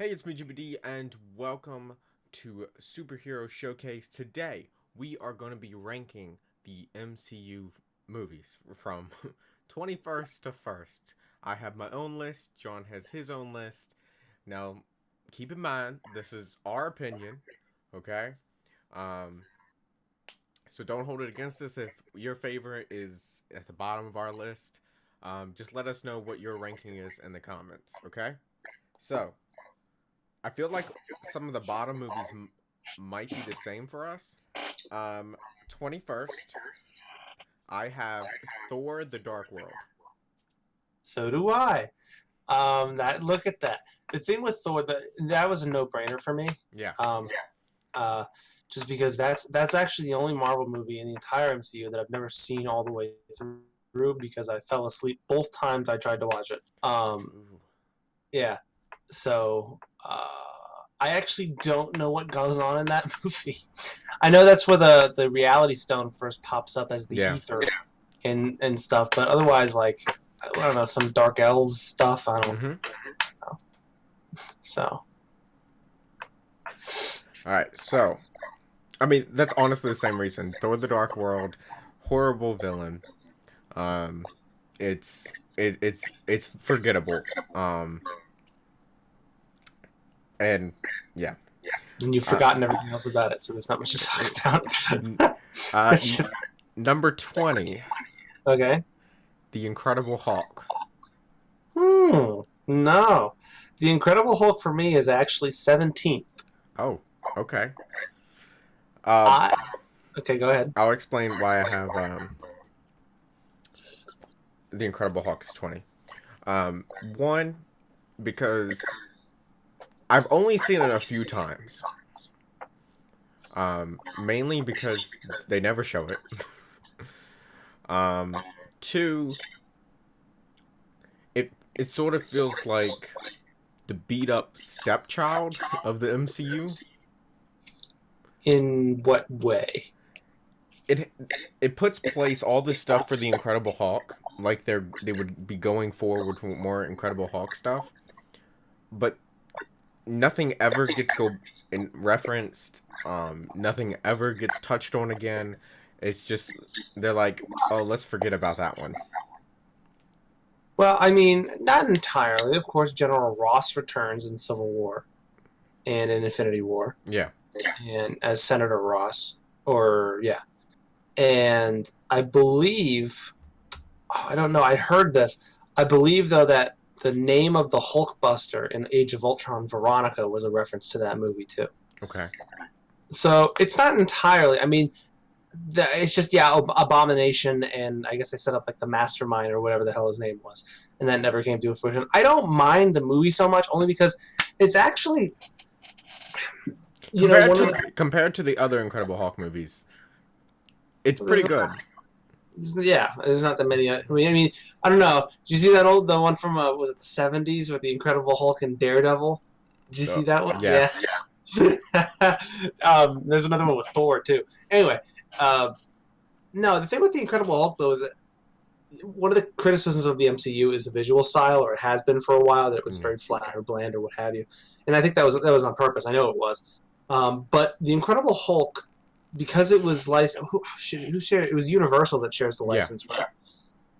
Hey, it's me, GBD, and welcome to Superhero Showcase. Today, we are going to be ranking the MCU movies from 21st to 1st. I have my own list, John has his own list. Now, keep in mind, this is our opinion, okay? Um, so don't hold it against us if your favorite is at the bottom of our list. Just let us know what your ranking is in the comments, okay? So, I feel like some of the bottom movies might be the same for us. 21st, I have Thor: The Dark World. So do I. Look at that. The thing with Thor, that was a no-brainer for me. Yeah. Uh, just because that's actually the only Marvel movie in the entire MCU that I've never seen all the way through because I fell asleep both times I tried to watch it. Ooh. Yeah. So I actually don't know what goes on in that movie. I know that's where the Reality Stone first pops up as the Yeah. ether and stuff, but otherwise, like, I don't know, some dark elves stuff. I don't know. So All right. So, I mean, that's honestly the same reason. Thor: The Dark World, horrible villain. Um, it's forgettable. And yeah. and you've Uh, forgotten everything else about it, so there's not much to talk n- about. uh, n- Number 20, Okay. The Incredible Hulk. No. The Incredible Hulk for me is actually 17th. Oh, okay. Um, I Okay, go ahead. I'll explain why I have the Incredible Hulk is 20. One, because I've only seen it a few times. Mainly because they never show it. um, Two, it sort of feels like the beat up stepchild of the MCU. In what way? It it puts place all this stuff for the Incredible Hulk, like they would be going forward with more Incredible Hulk stuff, but nothing ever gets go in referenced. Nothing ever gets touched on again. It's just they're like, oh, let's forget about that one. Well, I mean, not entirely. Of course, General Ross returns in Civil War and in Infinity War, Yeah. and as Senator Ross, or yeah, and I believe, I don't know, I heard this. I believe though that the name of the Hulkbuster in Age of Ultron, Veronica, was a reference to that movie too. Okay. So it's not entirely. I mean, it's just Abomination, and I guess they set up like the Mastermind or whatever the hell his name was, and that never came to fruition. I don't mind the movie so much, only because it's actually, Compared one to of the compared to the other Incredible Hulk movies, it's pretty good. yeah. There's not that many. I mean, I don't know. Did you see the one from was it the '70s with the Incredible Hulk and Daredevil? Did you see that one? Yeah. Yeah. There's another one with Thor too. Anyway, uh, no, the thing with the Incredible Hulk though is that one of the criticisms of the MCU is the visual style, or it has been for a while, that it was Yeah. very flat or bland or what have you. And I think that was on purpose. I know it was. But the Incredible Hulk, because it was licensed, who shared? It was Universal that shares the Yeah. license, right?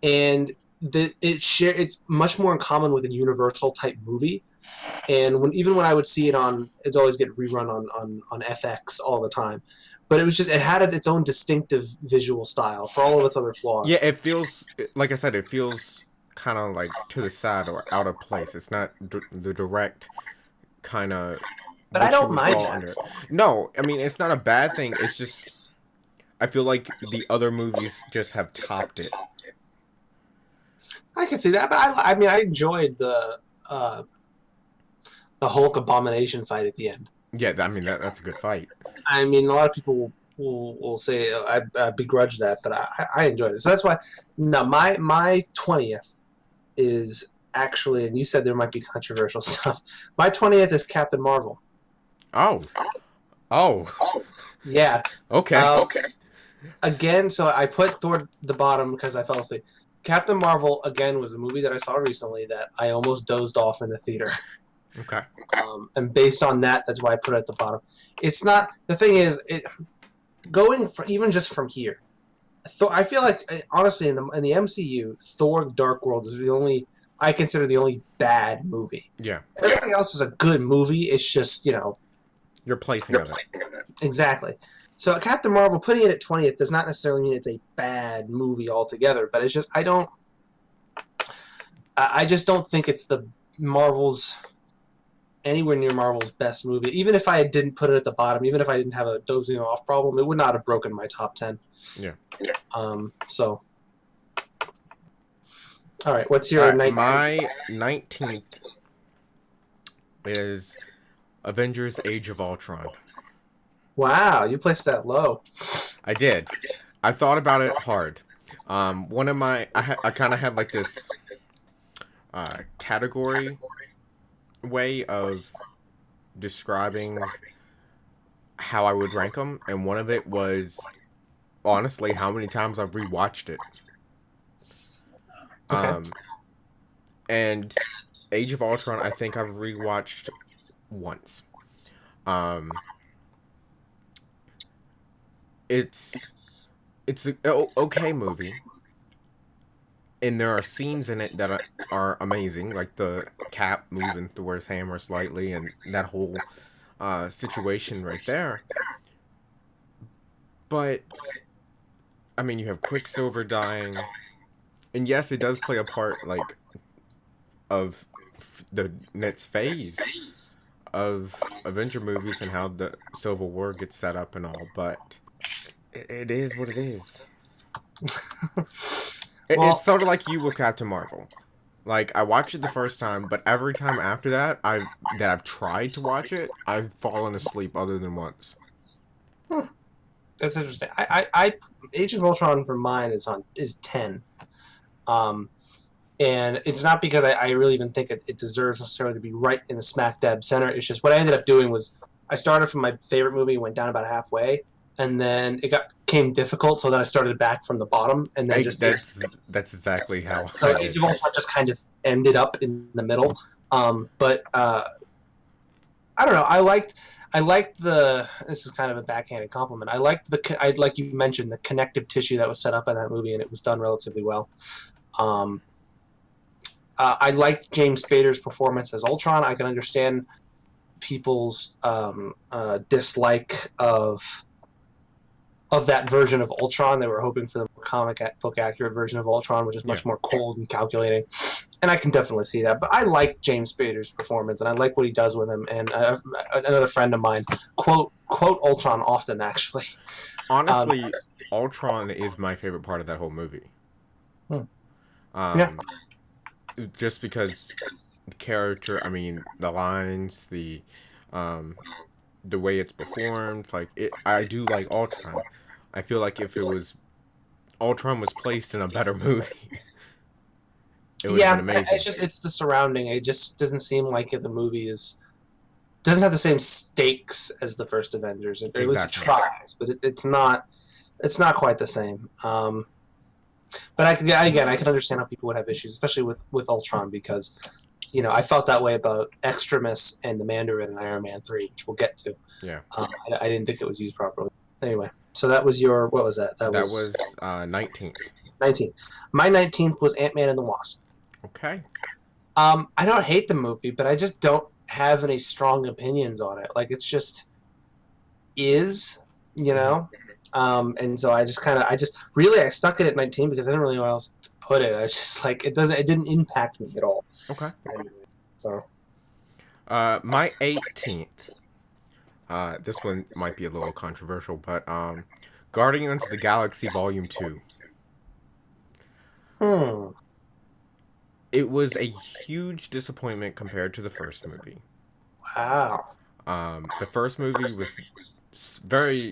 And it's much more in common with a Universal type movie. And even when I would see it it'd always get rerun on FX all the time. But it had its own distinctive visual style for all of its other flaws. Yeah, it feels like I said. It feels kind of like to the side or out of place. It's not the direct kind of But I what you don't would mind fall that. under. No, I mean it's not a bad thing. It's just I feel like the other movies just have topped it. I can see that, but I mean, I enjoyed the Hulk Abomination fight at the end. Yeah, I mean that's a good fight. I mean, a lot of people will say I begrudge that, but I enjoyed it. So that's why. No, my 20th is actually, and you said there might be controversial stuff. My 20th is Captain Marvel. Oh, oh, Yeah. okay. Okay. Again, so I put Thor the bottom because I fell asleep. Captain Marvel again was a movie that I saw recently that I almost dozed off in the theater. Okay. And based on that, that's why I put it at the bottom. It's not the thing is going for, even just from here. I feel like honestly in the MCU, Thor: The Dark World is the only I consider the only bad movie. Yeah. Everything else is a good movie. It's just Your placing of it. exactly. So Captain Marvel putting it at 20th does not necessarily mean it's a bad movie altogether, but it's just I just don't think it's the Marvel's anywhere near Marvel's best movie. Even if I didn't put it at the bottom, even if I didn't have a dozing off problem, it would not have broken my top 10. Yeah. So all right, what's your 19th? My 19th is Avengers: Age of Ultron. Wow, you placed that low. I did. I thought about it hard. One of my I kind of had like this category way of describing how I would rank them, and one of it was honestly how many times I've rewatched it. Okay. And Age of Ultron, I think I've rewatched once. It's a okay movie, and there are scenes in it that are amazing, like the Cap moving Thor's hammer slightly, and that whole situation right there. But I mean, you have Quicksilver dying, and yes, it does play a part like of the next phase of Avenger movies and how the Civil War gets set up and all, but it is what it is. Well, It's sort of like you with Captain Marvel. Like I watched it the first time, but every time after that, I've tried to watch it, I've fallen asleep other than once. that's interesting. I Age of Ultron for mine is 10. And it's not because I really even think it deserves necessarily to be right in the smack dab center. It's just what I ended up doing was I started from my favorite movie, went down about halfway, and then it came difficult. So then I started back from the bottom, and then That's exactly how so I Age did. of Ultron just kind of ended up in the middle. But I don't know. I liked the. This is kind of a backhanded compliment. I like you mentioned the connective tissue that was set up in that movie, and it was done relatively well. I liked James Spader's performance as Ultron. I can understand people's dislike of that version of Ultron. They were hoping for the comic book accurate version of Ultron, which is much more cold and calculating. And I can definitely see that. But I like James Spader's performance, and I like what he does with him. And another friend of mine quote Ultron often, actually. Honestly, Ultron is my favorite part of that whole movie. Yeah. Just because the character, I mean, the lines, the way it's performed, like I do like Ultron. I feel like if Ultron was placed in a better movie, it would have been amazing. It's the surrounding. It just doesn't seem like the movie doesn't have the same stakes as the first Avengers. Or at least it tries, but it's not quite the same. But I can understand how people would have issues, especially with Ultron, because I felt that way about Extremis and the Mandarin in Iron Man 3, which we'll get to. Yeah. I didn't think it was used properly. Anyway, so that was your, what was that? That was 19th. 19th. My 19th was Ant-Man and the Wasp. Okay. I don't hate the movie, but I just don't have any strong opinions on it. Like, it's just and so I stuck it at 19 because I didn't really know where else to put it. I was just like, it didn't impact me at all. Okay. So, my 18th. This one might be a little controversial, but Guardians of the Galaxy Volume 2. It was a huge disappointment compared to the first movie. Wow. The first movie was very,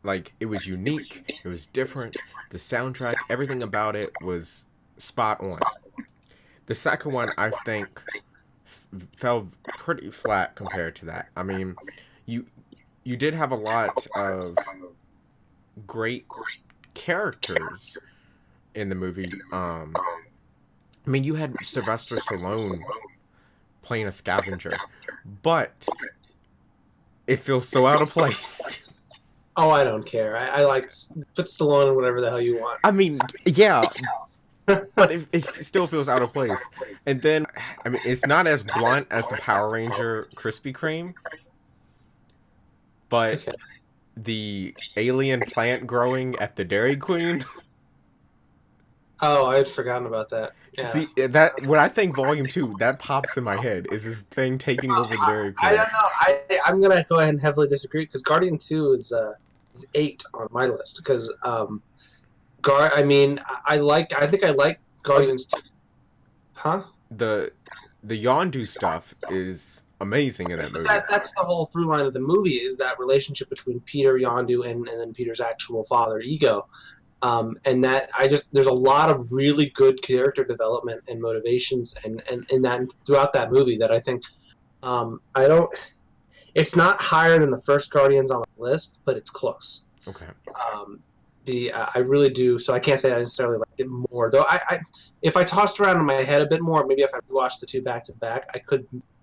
like, it was unique, it was different, the soundtrack, everything about it was spot on. The second one, I think, fell pretty flat compared to that. I mean, you did have a lot of great characters in the movie. I mean, you had Sylvester Stallone playing a scavenger, but it feels so out of place. Oh, I don't care. I like put Stallone in whatever the hell you want. I mean, yeah, but it still feels out of place. And then, I mean, it's not as blunt as the Power Ranger Krispy Kreme, but Okay. the alien plant growing at the Dairy Queen. Oh, I had forgotten about that. Yeah. See that when I think Volume 2, that pops in my head. Is this thing taking over the Dairy I Queen? don't know. I'm gonna go ahead and heavily disagree because Guardian 2 is 8 on my list because I mean I think I like Oh, Guardians 2. Huh? the Yondu stuff is amazing in that movie. That's the whole through line of the movie is that relationship between Peter Yondu and then Peter's actual father Ego. And that there's a lot of really good character development and motivations and in that throughout that movie that I think I don't it's not higher than the first Guardians on my list, but it's close. Okay. I really do. So I can't say I necessarily liked it more, though. If I tossed around in my head a bit more, maybe if I watched the two back to back,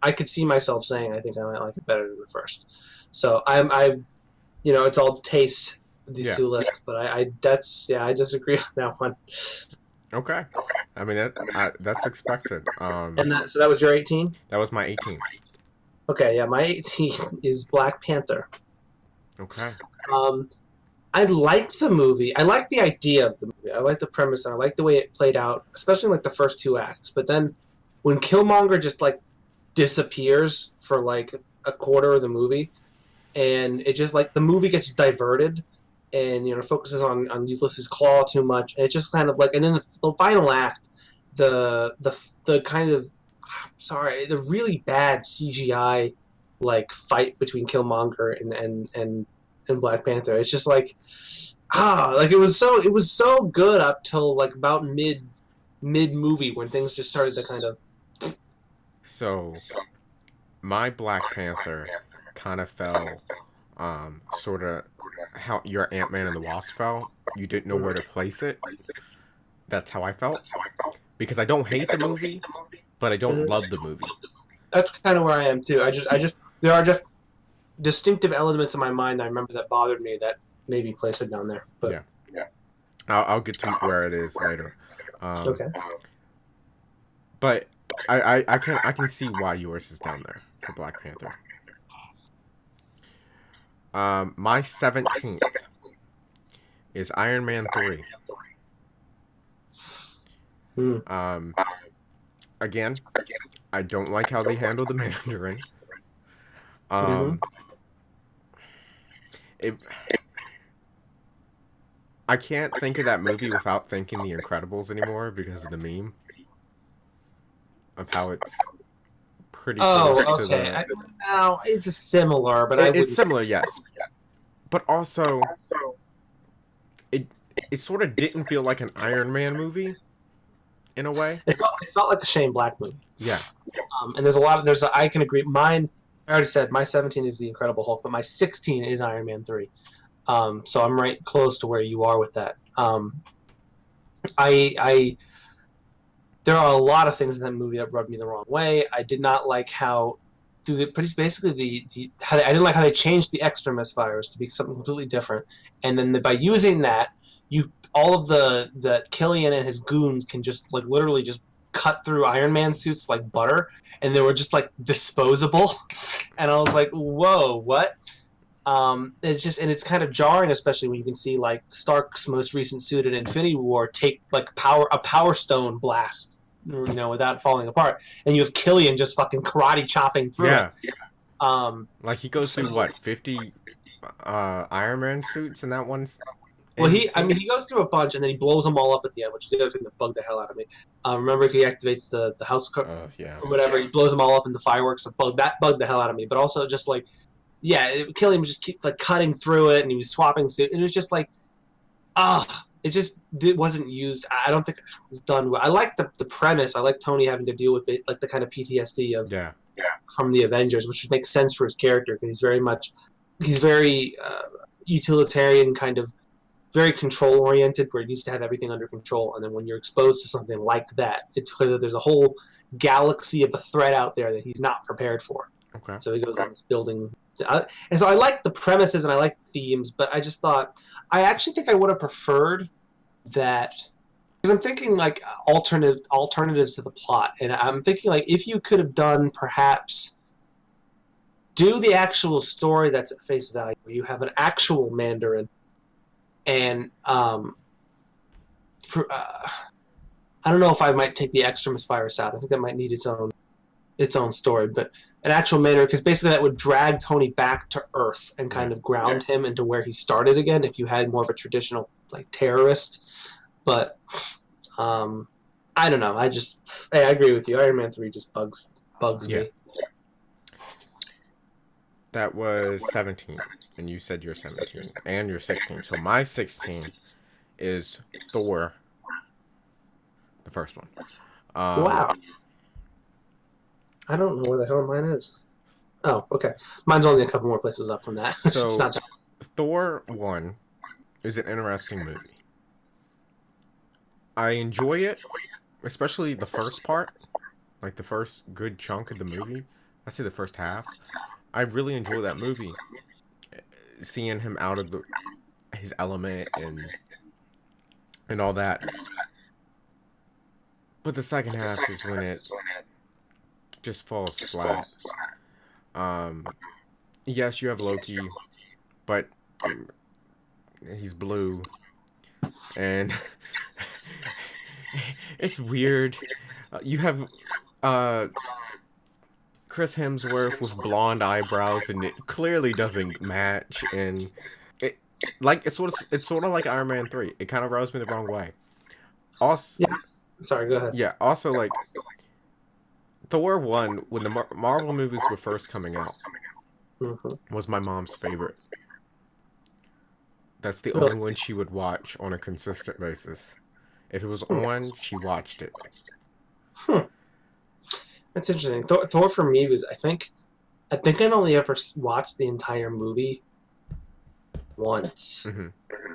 I could see myself saying I think I might like it better than the first. So it's all taste these two lists, but I disagree on that one. Okay. I mean that's expected. And so that was your 18? That was my 18. Okay, yeah, my 18 is Black Panther. Okay. I liked the movie. I liked the idea of the movie. I liked the premise, and I liked the way it played out, especially like the first two acts. But then when Killmonger just like disappears for like a quarter of the movie, and it just like the movie gets diverted, and focuses on Ulysses Claw too much, and it just kind of like, and then the final act, the kind of the really bad CGI like fight between Killmonger and Black Panther. It's just like like it was so good up till like about mid movie when things just started to kind of. So my Black Panther kind of fell sort of how your Ant-Man and the Wasp fell. You didn't know where to place it. That's how I felt. Because I don't hate the movie, but I don't love the movie. That's kind of where I am too. I just there are just distinctive elements in my mind that I remember that bothered me that made me place it down there. But yeah. I'll get to where it is later. Okay. But I can see why yours is down there for Black Panther. My 17th is Iron Man 3. Again, I don't like how they handle the Mandarin. I can't think of that movie without thinking The Incredibles anymore because of the meme of how it's pretty close to the... No, it's similar, but it's similar, yes. But also, it sort of didn't feel like an Iron Man movie, in a way. It felt like a Shane Black movie. Yeah. And I can agree. Mine, I already said, my 17 is The Incredible Hulk, but my 16 is Iron Man 3. So I'm right close to where you are with that. There are a lot of things in that movie that rubbed me the wrong way. I did not like how I didn't like how they changed the extremis virus to be something completely different, and then by using that, all of the Killian and his goons can just like literally just cut through Iron Man suits like butter, and they were just like disposable, and I was like, whoa, what? It's kind of jarring, especially when you can see like Stark's most recent suit in Infinity War take like a power stone blast, without falling apart, and you have Killian just fucking karate chopping through it. Like he goes through what 50 Iron Man suits in that one. Well, he goes through a bunch, and then he blows them all up at the end, which is the other thing that bugged the hell out of me. Remember, he activates the house or whatever. He blows them all up into fireworks. That bugged the hell out of me. But also, just like, Killian was just keep like cutting through it, and he was swapping suit, and it was just like, it wasn't used. I don't think it was done well. I like the premise. I like Tony having to deal with like the kind of PTSD of from the Avengers, which makes sense for his character because he's very utilitarian kind of very control oriented, where he needs to have everything under control. And then when you're exposed to something like that, it's clear that there's a whole galaxy of a threat out there that he's not prepared for. Okay. So he goes on this building. And so I like the premises and I like the themes, but I just thought, I actually think I would have preferred that, because I'm thinking like alternatives to the plot. And I'm thinking like if you could have done perhaps do the actual story that's at face value, where you have an actual Mandarin and I don't know if I might take the extremis virus out. I think that might need its own story, but an actual Mandarin, because basically that would drag Tony back to Earth and kind of ground him into where he started again. If you had more of a traditional like terrorist, but I don't know. I agree with you. Iron Man 3 just bugs me. That was 17, and you said you're 17, and you're 16. So my 16 is Thor, the first one. Wow. I don't know where the hell mine is. Oh, okay. Mine's only a couple more places up from that. So, it's not that. Thor 1 is an interesting movie. I enjoy it, especially the first part, like the first good chunk of the movie. I say the first half. I really enjoy that movie. Seeing him out of his element and all that. But the second half is when it just falls flat. Yes, you have Loki, but he's blue, and it's weird. You have Chris Hemsworth with blonde eyebrows, and it clearly doesn't match. And it's sort of like Iron Man 3. It kind of rubs me the wrong way. Also, yeah. Sorry, go ahead. Yeah. Also, like Thor 1, when the Marvel movies were first coming out, was my mom's favorite. That's the only one she would watch on a consistent basis. If it was on, she watched it. That's interesting. Thor for me was, I think I only ever watched the entire movie once. Mm-hmm.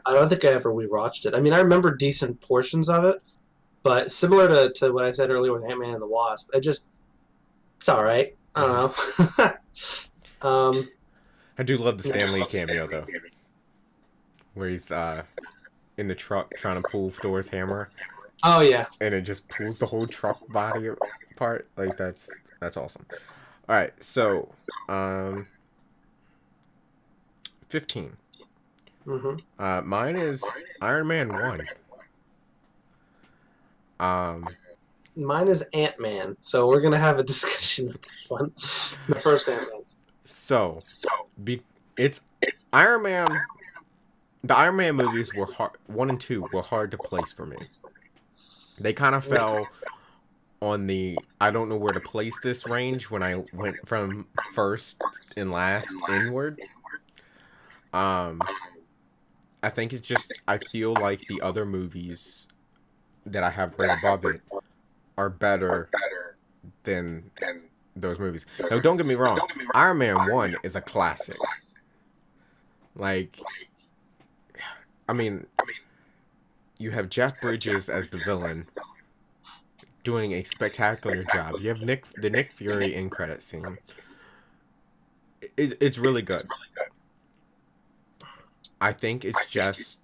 I don't think I ever rewatched it. I mean, I remember decent portions of it, but similar to what I said earlier with Ant-Man and the Wasp, it's all right. I don't know. I do love the Stan Lee cameo though, where he's in the truck trying to pull Thor's hammer. Oh yeah, and it just pulls the whole truck body apart. Like that's awesome. All right, so 15. Mine is Iron Man 1. Mine is Ant-Man. So we're gonna have a discussion with this one. The first Ant-Man. So, it's Iron Man. The Iron Man movies were hard. 1 and 2 were hard to place for me. They kind of fell on the I don't know where to place this range when I went from first and last inward. I think it's just I feel like the other movies that I have right above it are better than those movies. Now, don't get me wrong. Iron Man 1 is a classic. Like, I mean, you have Jeff Bridges as the villain doing a spectacular job. You have the Nick Fury end credit scene. It's really good. I think it's just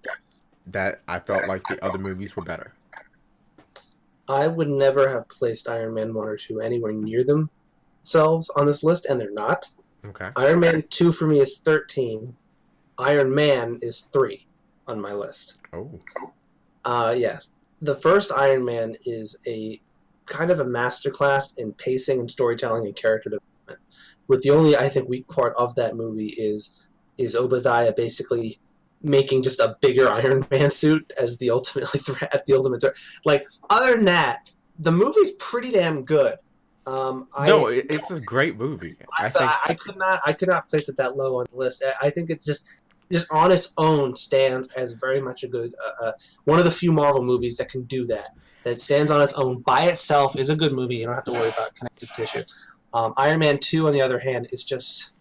that I felt like the other movies were better. I would never have placed Iron Man 1 or 2 anywhere near themselves on this list, and they're not. Okay. Iron Man 2 for me is 13. Iron Man is 3 on my list. Oh. Yes. The first Iron Man is a kind of a masterclass in pacing and storytelling and character development. With the only, I think, weak part of that movie is Obadiah basically making just a bigger Iron Man suit as the ultimate threat. Like, other than that, the movie's pretty damn good. It's a great movie. I could not place it that low on the list. I think it's just on its own stands as very much a good one of the few Marvel movies that can do that. That stands on its own by itself, is a good movie. You don't have to worry about connective tissue. Iron Man 2, on the other hand, is just...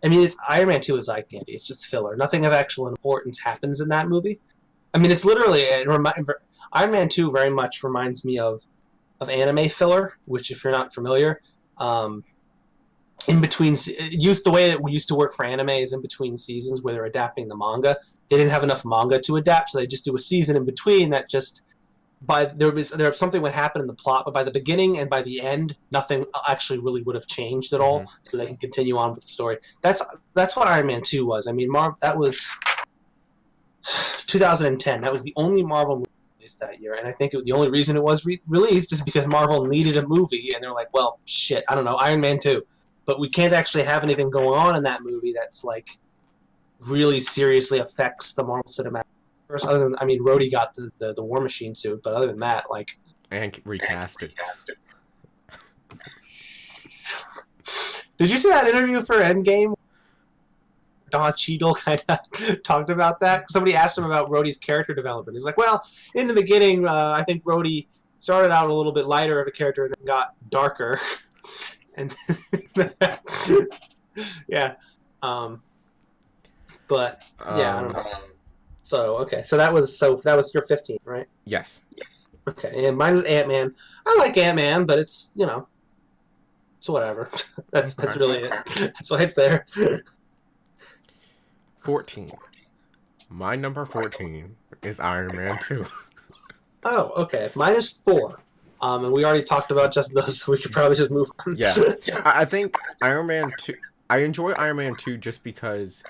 I mean, Iron Man 2 is eye candy. It's just filler. Nothing of actual importance happens in that movie. I mean, it's literally Iron Man 2 very much reminds me of anime filler, which if you're not familiar, um, in between used the way that we used to work for anime is in between seasons where they're adapting the manga. They didn't have enough manga to adapt, so they just do a season in between that just there something would happen in the plot, but by the beginning and by the end, nothing actually really would have changed at all, so they can continue on with the story. That's what Iron Man 2 was. I mean, that was 2010. That was the only Marvel movie released that year, and I think the only reason it was released is because Marvel needed a movie, and they're like, well, shit, I don't know, Iron Man 2. But we can't actually have anything going on in that movie that's like really seriously affects the Marvel Cinematic Universe. Other than, I mean, Rhodey got the War Machine suit, but other than that, like, and recasted. Did you see that interview for Endgame? Don Cheadle kind of talked about that. Somebody asked him about Rhodey's character development. He's like, well, in the beginning, I think Rhodey started out a little bit lighter of a character and then got darker. And yeah, but yeah, I don't know. So okay, so that was your 15, right? Yes. Okay, and mine was Ant-Man. I like Ant-Man, but it's it's whatever. That's really it. That's why it's there. 14. My number 14 is Iron Man 2. Oh, okay. Mine is 4. And we already talked about just those, so we could probably just move on. Yeah. I think Iron Man 2... I enjoy Iron Man 2 just because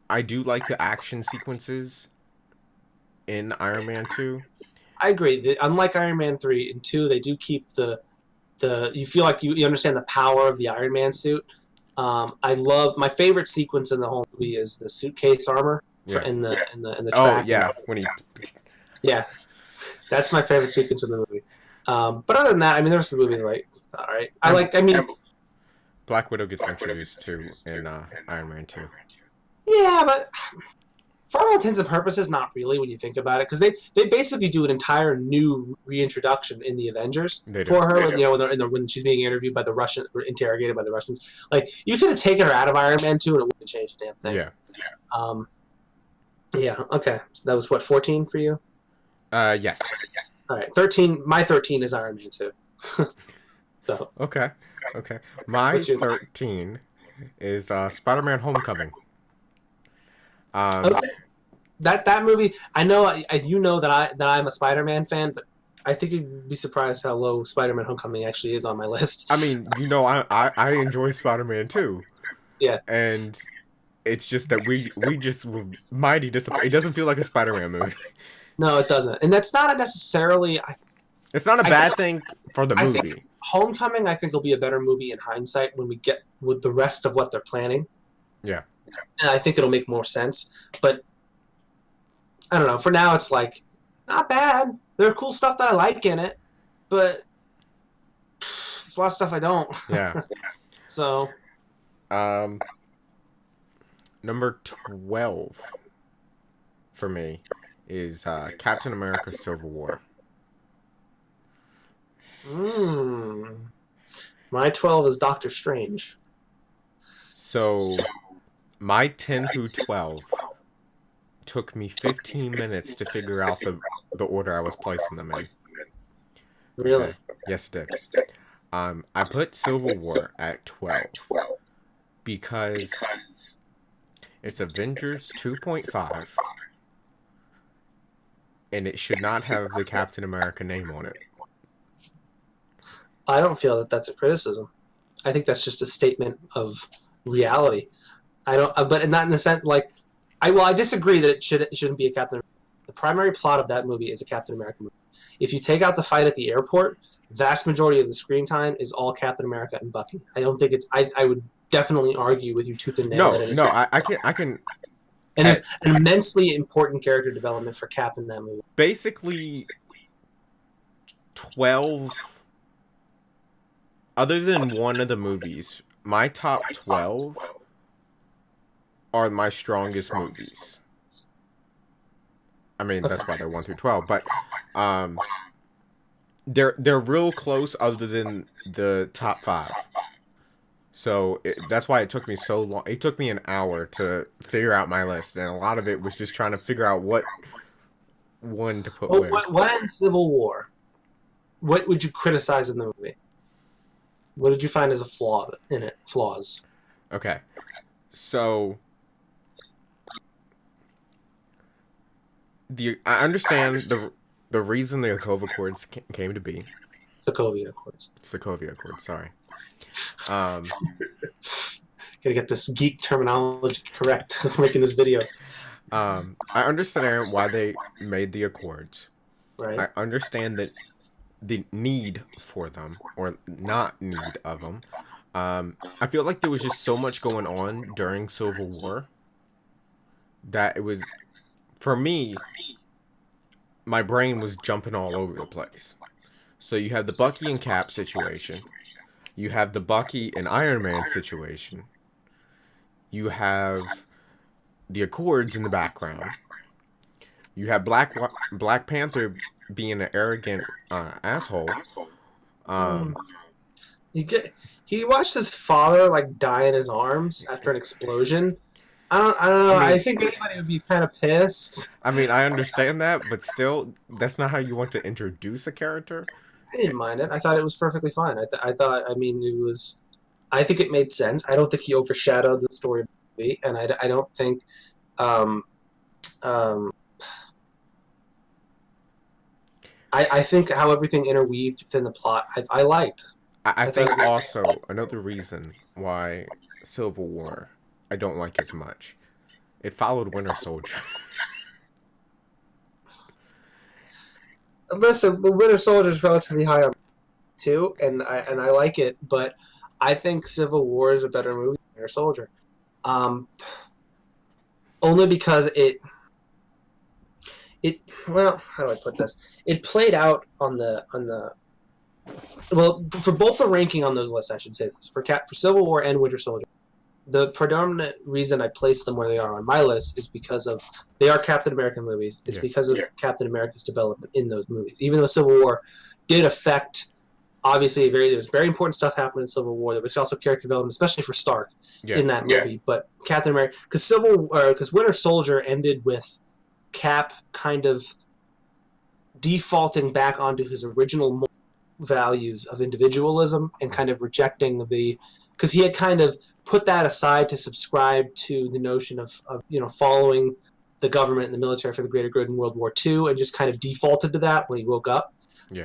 I do like the action sequences in Iron Man 2. I agree. Unlike Iron Man 3 and 2, they do keep the you feel like you understand the power of the Iron Man suit. I love my favorite sequence in the whole movie is the suitcase armor in the track. Oh yeah, when he. Yeah, that's my favorite sequence in the movie. But other than that, I mean, the rest of the movie is like all right. I mean, Black Widow gets introduced too in Iron Man 2. Yeah, but for all intents and purposes, not really when you think about it, because they basically do an entire new reintroduction in the Avengers for her. When she's being interviewed by the Russians or interrogated by the Russians, like you could have taken her out of Iron Man 2 and it wouldn't change a damn thing. Yeah. Yeah. Okay. So that was what 14 for you. Yes. All right. 13. My 13 is Iron Man 2. So. Okay. My 13 is Spider-Man: Homecoming. Okay. That movie, I know you know that I'm a Spider-Man fan, but I think you'd be surprised how low Spider-Man: Homecoming actually is on my list. I mean, I enjoy Spider-Man too. Yeah. And it's just that we just were mighty disappointed. It doesn't feel like a Spider-Man movie. No, it doesn't, and that's not necessarily. It's not a bad thing for the movie. I think Homecoming, I think, will be a better movie in hindsight when we get with the rest of what they're planning. Yeah. And I think it'll make more sense. But I don't know. For now, it's like not bad. There are cool stuff that I like in it, but there's a lot of stuff I don't. Yeah. So. Number 12 for me is Captain America: Civil War. My 12 is Doctor Strange. So my 10 through 12 took me 15 minutes to figure out the order I was placing them in. Really? Okay. Yes, it did. I put Civil War at 12 because it's Avengers 2.5 and it should not have the Captain America name on it. I don't feel that that's a criticism. I think that's just a statement of reality. I don't, but not in the sense like, I disagree that it shouldn't be a Captain America. The primary plot of that movie is a Captain America movie. If you take out the fight at the airport, vast majority of the screen time is all Captain America and Bucky. I don't think it's. I would definitely argue with you tooth and nail. I can. And there's an immensely important character development for Cap in that movie. Basically, 12. Other than one of the movies, my top 12 are my strongest movies. I mean, that's why they're 1 through 12, but they're real close other than the top 5. So that's why it took me so long. It took me an hour to figure out my list, and a lot of it was just trying to figure out one to put Well, where. what in Civil War? What would you criticize in the movie? What did you find as a flaw in it? Flaws. Okay, so I understand the reason the Akova Accords came to be. Sokovia, of course. Sokovia Accords, sorry. Um, Gotta get this geek terminology correct making this video. I understand why they made the Accords. Right. I understand that the need for them or not need of them. I feel like there was just so much going on during Civil War that it was, for me, my brain was jumping all over the place. So you have the Bucky and Cap situation. You have the Bucky and Iron Man situation. You have the Accords in the background. You have Black Panther being an arrogant asshole. He watched his father like die in his arms after an explosion. I don't know. I think anybody would be kind of pissed. I mean, I understand that, but still, that's not how you want to introduce a character. I didn't mind it. I thought it was perfectly fine. I thought. I mean, it was. I think it made sense. I don't think he overshadowed the story of the movie, and I don't think. Um, um, I think how everything interweaved within the plot, I liked. I think also another reason why Civil War I don't like as much. It followed Winter Soldier. Listen, Winter Soldier is relatively high on too, and I like it, but I think Civil War is a better movie than Winter Soldier. Only because it well, how do I put this? It played out on the well, for both the ranking on those lists, I should say this. For Civil War and Winter Soldier, the predominant reason I place them where they are on my list is because of they are Captain America movies. It's because of Captain America's development in those movies. Even though Civil War did affect, obviously, there was very important stuff happening in Civil War. There was also character development, especially for Stark in that movie. But Captain America, because Winter Soldier ended with Cap kind of defaulting back onto his original values of individualism and kind of rejecting because he had kind of put that aside to subscribe to the notion of following the government and the military for the greater good in World War II, and just kind of defaulted to that when he woke up.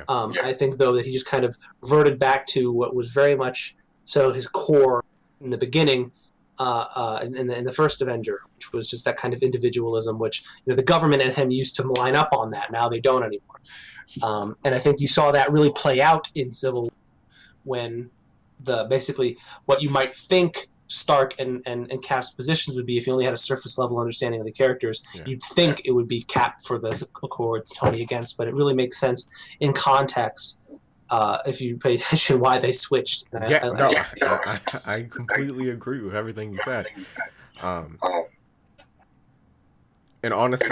I think, though, that he just kind of reverted back to what was very much so his core in the beginning, in the first Avenger, which was just that kind of individualism, which the government and him used to line up on that. Now they don't anymore. And I think you saw that really play out in Civil War when basically what you might think Stark and Cap's positions would be if you only had a surface level understanding of the characters. You'd think it would be Cap for the Accords, Tony against, but it really makes sense in context if you pay attention why they switched. I completely agree with everything you said. And honestly,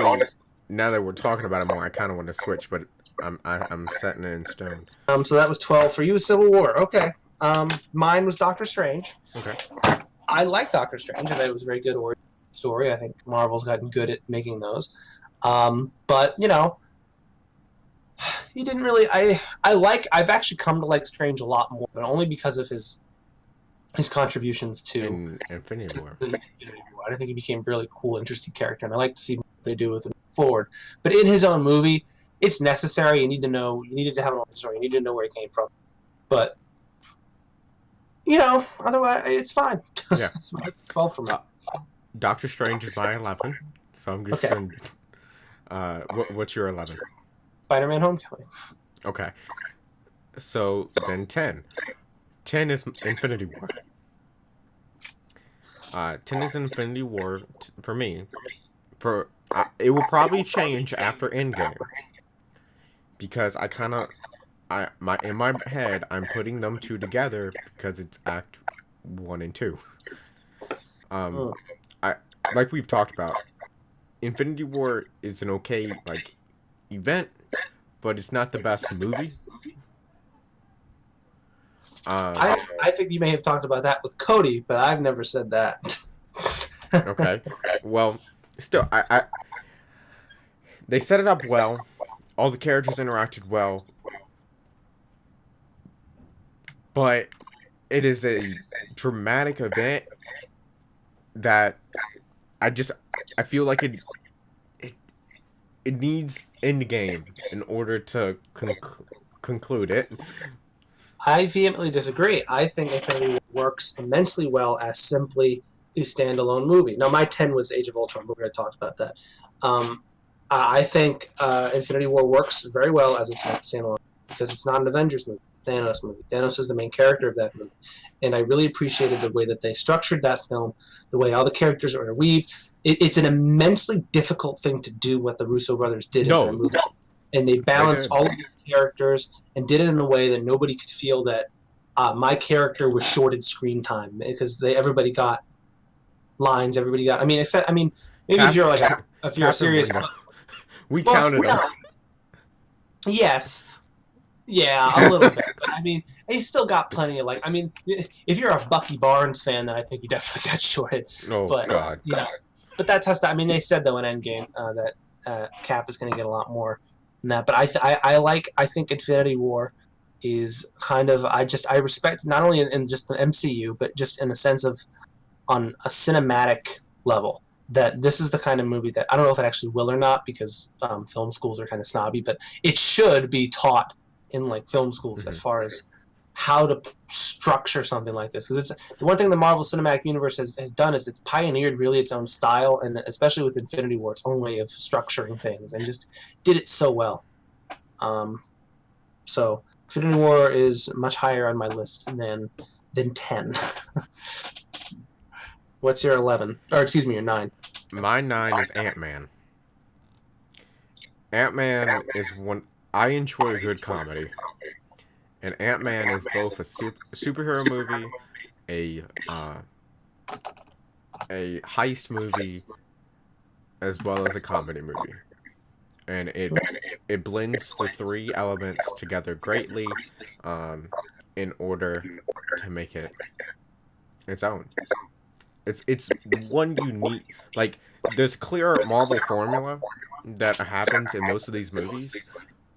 now that we're talking about it more, I kind of want to switch, but I'm setting it in stone. So that was 12 for you, Civil War. Okay. Mine was Doctor Strange. Okay. I like Doctor Strange. I thought it was a very good origin story. I think Marvel's gotten good at making those. But he didn't really. I've actually come to like Strange a lot more, but only because of his contributions to Infinity War. I think he became a really cool, interesting character, and I like to see what they do with him forward. But in his own movie, it's necessary. You needed to have an origin story. You needed to know where he came from. But otherwise, it's fine. Yeah. It's 12 for me. Doctor Strange is my 11, so I'm just saying. What's your 11? Spider-Man: Homecoming. Okay. So then 10. 10 is Infinity War. 10 is Infinity War for me. It will probably change after Endgame, because in my head I'm putting them two together because it's Act 1 and 2. Like we've talked about, Infinity War is an okay event, but it's not the best movie. I think you may have talked about that with Cody, but I've never said that. Okay. Well, still, they set it up well. All the characters interacted well, but it is a dramatic event that I just I feel like it, it needs Endgame in order to conclude it. I vehemently disagree. I think Infinity War works immensely well as simply a standalone movie. Now, my 10 was Age of Ultron, but we already talked about that. I think Infinity War works very well as its standalone because it's not an Avengers movie, Thanos movie. Thanos is the main character of that movie. And I really appreciated the way that they structured that film, the way all the characters are interweaved. It's an immensely difficult thing to do what the Russo brothers did in that No, movie. And they they balanced did. all of these characters and did it in a way that nobody could feel that my character was shorted screen time because everybody got lines, everybody got. I mean, except maybe if Cap, you're like if you're a Captain serious, Window. We well, counted them. yes, yeah, a little bit, but I mean, he still got plenty of if you're a Bucky Barnes fan, then I think he definitely got shorted. Oh But God. but that's has to. I mean, they said though in Endgame that Cap is going to get a lot more than that. But I think Infinity War is kind of I respect not only in just the MCU but just in a sense of on a cinematic level that this is the kind of movie that I don't know if it actually will or not because film schools are kind of snobby, but it should be taught in like film schools as far as how to structure something like this, because it's the one thing the Marvel Cinematic Universe has done is it's pioneered really its own style, and especially with Infinity War, its own way of structuring things, and just did it so well. So Infinity War is much higher on my list than 10. What's your 11? Or excuse me, your 9? My 9 is Ant-Man. Ant-Man is one I enjoy a good comedy, and Ant-Man is both a superhero movie, a a heist movie, as well as a comedy movie, and it blends the three elements together greatly, um, in order to make it its own. It's one unique, like, there's a clear Marvel formula that happens in most of these movies,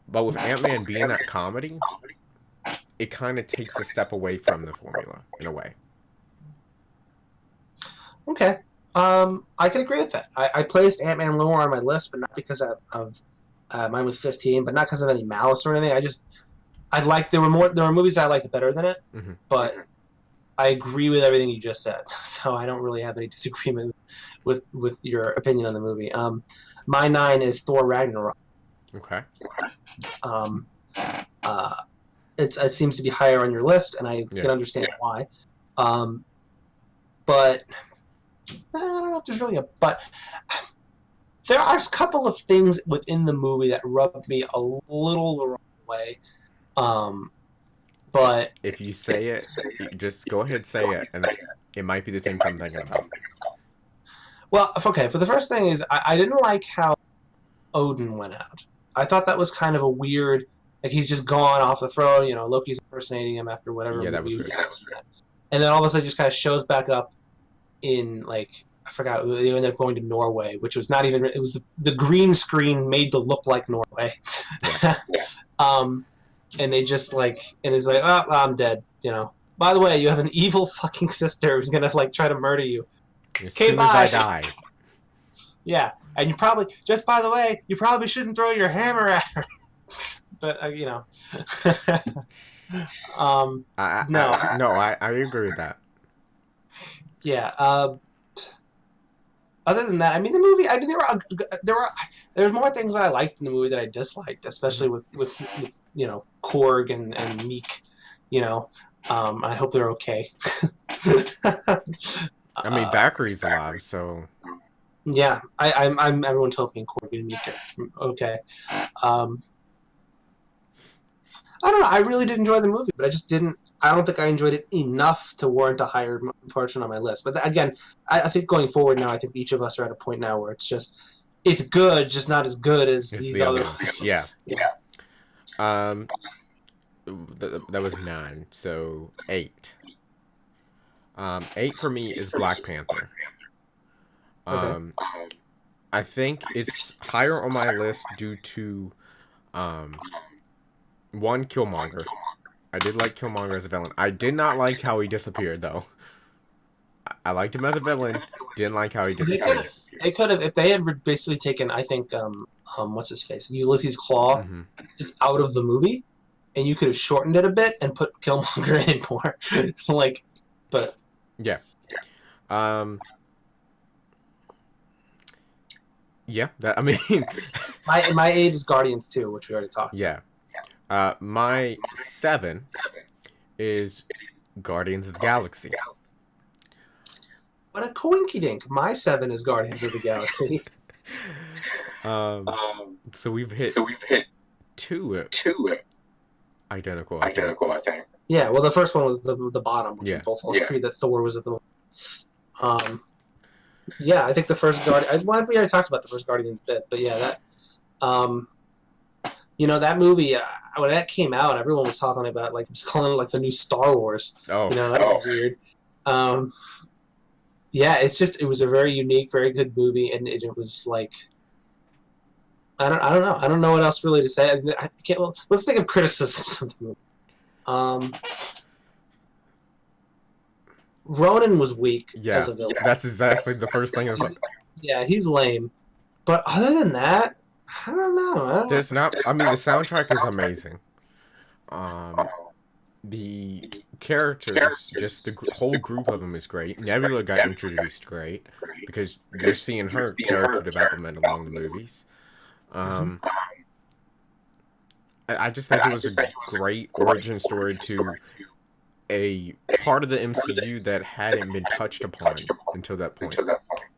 but with Ant-Man being that comedy, it kind of takes a step away from the formula in a way. Okay. I can agree with that. I placed Ant-Man lower on my list, but not because of mine was 15, but not because of any malice or anything. I like there were movies that I liked better than it, Mm-hmm. but I agree with everything you just said, so I don't really have any disagreement with your opinion on the movie. My 9 is Thor Ragnarok. Okay. Um, it seems to be higher on your list, and I can understand why. But I don't know if there's really a but. There are a couple of things within the movie that rubbed me a little the wrong way. But if you say it, just go ahead and say it, and it might be the things I'm thinking about. Well, okay. For the first thing is I didn't like how Odin went out. I thought that was kind of a weird. Like he's just gone off the throne. You know, Loki's impersonating him after whatever Yeah, movie. that was weird. And then all of a sudden, just kind of shows back up in like I forgot. They ended up going to Norway, which was not even. It was the green screen made to look like Norway. Yeah. And they just like, and he's like, oh, I'm dead. You know. By the way, you have an evil fucking sister who's gonna like try to murder you. As soon as I die. Yeah, and you probably just by the way, you probably shouldn't throw your hammer at her. But you know. I agree with that. Yeah. Other than that, I mean, the movie. I mean, there were more things that I liked in the movie that I disliked, especially with you know Korg and Meek. You know, I hope they're okay. I mean, Valkyrie's alive, so. Yeah, I'm everyone's hoping Korg and Meek are okay. I don't know. I really did enjoy the movie, but I just didn't. I don't think I enjoyed it enough to warrant a higher portion on my list. But again, I think going forward now, I think each of us are at a point now where it's good, just not as good as these other ones. Yeah. Yeah. That was 9, so 8. 8 for me is Black Panther. Okay. I think it's higher on my list due to um one, Killmonger. I did like Killmonger as a villain. I did not like how he disappeared though. I liked him as a villain. Didn't like how he They could disappeared. have, they could have, if they had basically taken, I think, what's his face, Ulysses Claw, Hmm. just out of the movie, and you could have shortened it a bit and put Killmonger in more, like, but Yeah. Um. Yeah. That I mean. my eight is Guardians 2, which we already talked about. Yeah. My 7 is Guardians of the Galaxy. What a coinky dink! My 7 is Guardians of the Galaxy. Um. So we've hit two identical. I think. Yeah, well, the first one was the bottom, which we Yeah. both all agreed that Thor was at the. Yeah, I think the first Guardian. Well, we already talked about the first Guardians bit, but yeah, that movie when that came out, everyone was talking about like just calling it like the new Star Wars. Oh. That was weird. Yeah, it was a very unique, very good movie, and it was like. I don't know. I don't know what else really to say. I can't. Well, let's think of criticisms of the movie. Ronan was weak as a villain. That's exactly the first thing. Yeah, he's lame. But other than that, I don't know. There's not. I mean, the soundtrack is amazing. The characters, just the whole group of them is great. Nebula got introduced great because you're seeing her character development along the movies. I just think it was a great origin story to a part of the MCU that hadn't been touched upon until that point.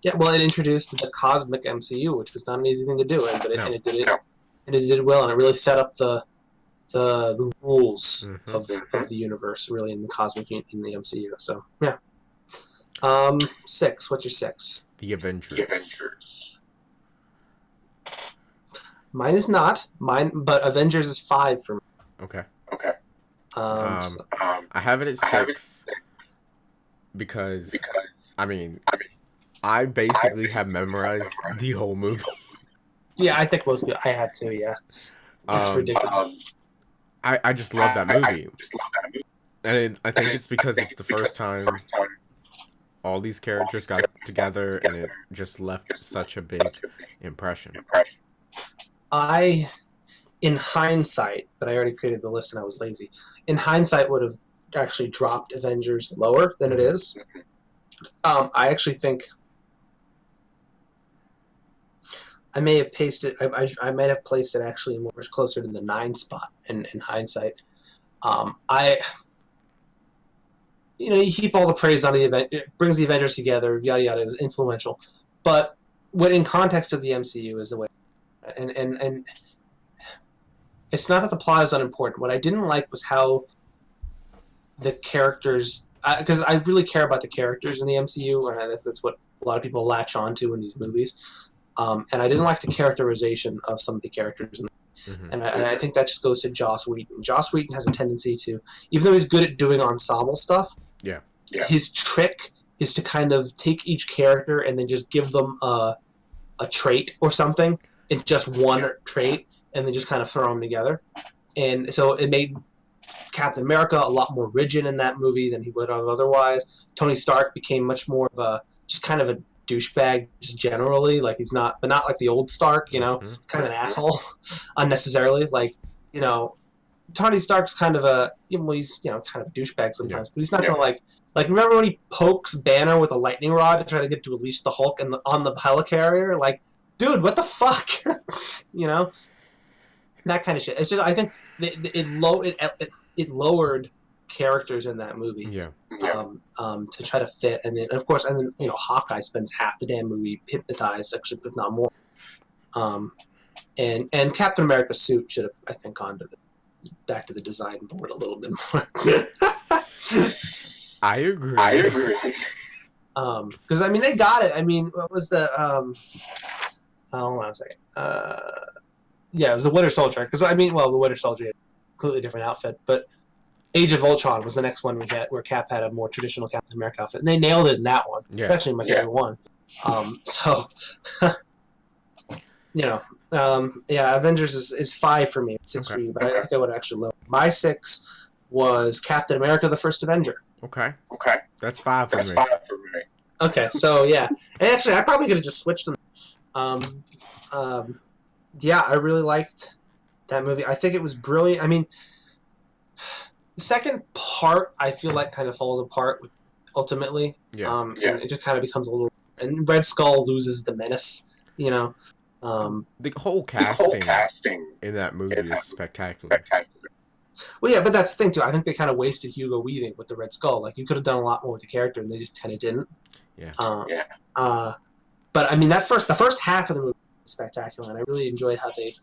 Yeah, well, it introduced the cosmic MCU, which was not an easy thing to do, and it did it, and it did well, and it really set up the rules of the universe, really, in the cosmic in the MCU. So yeah. 6. What's your 6? The Avengers. Mine is not but Avengers is 5 for me. Okay. So. I have it at 6 because I mean I basically have memorized the whole movie. Yeah, I think most people. I have too. Yeah, it's ridiculous. I just love that movie, and I think it's because it's the first time all these characters got together, and it just left such a big impression. In hindsight, but I already created the list and I was lazy. In hindsight, would have actually dropped Avengers lower than it is. I actually think I may have placed it. I might have placed it actually more closer to the 9 spot in hindsight. You heap all the praise on the event. It brings the Avengers together. Yada yada. It was influential, but what in context of the MCU is the way, and it's not that the plot is unimportant. What I didn't like was how the characters, because I really care about the characters in the MCU, and that's what a lot of people latch onto in these movies. And I didn't like the characterization of some of the characters. And I think that just goes to Joss Whedon. Joss Whedon has a tendency to, even though he's good at doing ensemble stuff, his trick is to kind of take each character and then just give them a trait or something, in just one trait, and then just kind of throw them together. And so it made Captain America a lot more rigid in that movie than he would have otherwise. Tony Stark became much more of a, just kind of a douchebag just generally, like he's not, but not like the old Stark, kind of an asshole unnecessarily. Like, Tony Stark's kind of a, he's, kind of a douchebag sometimes, but he's not gonna like remember when he pokes Banner with a lightning rod to try to get to unleash the Hulk on the helicarrier? Like, dude, what the fuck? That kind of shit. It's just, I think it lowered characters in that movie. To try to fit, and then of course, Hawkeye spends half the damn movie hypnotized, actually, if not more. And Captain America's suit should have, I think, gone back to the design board a little bit more. I agree. Because they got it. What was the hold on a second. Yeah, it was the Winter Soldier. Because the Winter Soldier had a completely different outfit, but Age of Ultron was the next one we had, where Cap had a more traditional Captain America outfit, and they nailed it in that one. It's actually my favorite one. So Yeah, Avengers is 5 for me, 6 Okay. for you, but I think I would actually lower. My 6 was Captain America: The First Avenger. Okay. Okay. That's 5 for That's me. 5 for me. Okay, so yeah, and actually, I probably could have just switched them. Um, yeah, I really liked that movie. I think it was brilliant. I mean, the second part I feel like kind of falls apart ultimately. Yeah. And it just kind of becomes a little. And Red Skull loses the menace. The whole The whole casting casting in that movie in that is spectacular. spectacular. Well, yeah, but that's the thing too. I think they kind of wasted Hugo Weaving with the Red Skull. Like you could have done a lot more with the character, and they just kind of didn't. Yeah. Yeah. But I mean, the first half of the movie was spectacular, and I really enjoyed how they